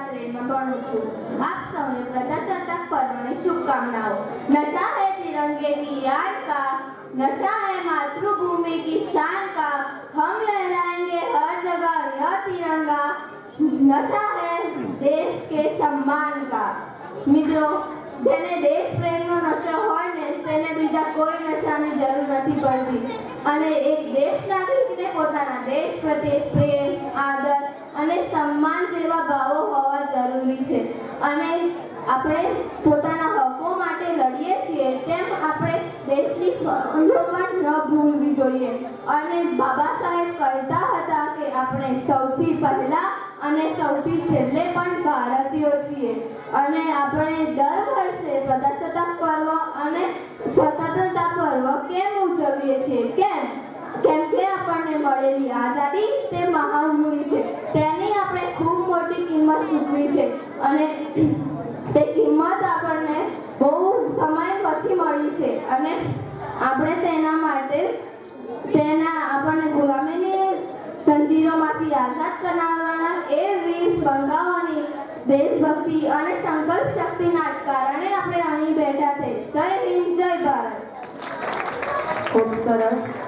3 માં ભણું છું। આપ સૌને પ્રજાસત્તાક પર્વની શુભકામનાઓ। नशा है तिरंगे की याद का, नशा है मातृभूमि की शान का, हम लहराएंगे हर जगह यह तिरंगा, नशा है देश के सम्मान का। મિત્રો, જેને દેશ પ્રેમનો નશો હોય ને તેને બીજા કોઈ નશાની જરૂર નથી પડતી અને એક દેશ નાગરિકને પોતાના દેશ પ્રત્યે પ્રેમ, આદર અને સન્માન જેવા ભાવો હોવા જરૂરી છે અને આપણે પોતાના હકો માટે લડીએ છીએ તેમ આપણે દેશની ફરજો પણ ન ભૂલવી જોઈએ અને બાબા સાહેબ કહેતા હતા કે આપણે સૌથી પહેલા અને સૌથી છેલ્લે પણ ભારતીયો છીએ અને આપણે દર વર્ષે પ્રજાસત્તાક પર્વ અને સ્વતંત્રતા પર્વ કેમ ઉજવીએ છીએ? કેમ કે આપણને મળેલી આઝાદી તે મહામૂલ્ય છે, તેની આપણે ખૂબ મોટી કિંમત ચૂકવી છે અને તે કિંમત આપણને બહુ સમય પછી મળી છે અને આપણે તેના માટે આપણને ગુલામીની જંજીરોમાંથી આઝાદ કરાવવાના એ વીર બંગાઓની દેશભક્તિ અને સંકલ્પ શક્તિના કારણે આપણે અહીં બેઠા છે। જય હિન્દ, જય ભારત। ખૂબ સરસ।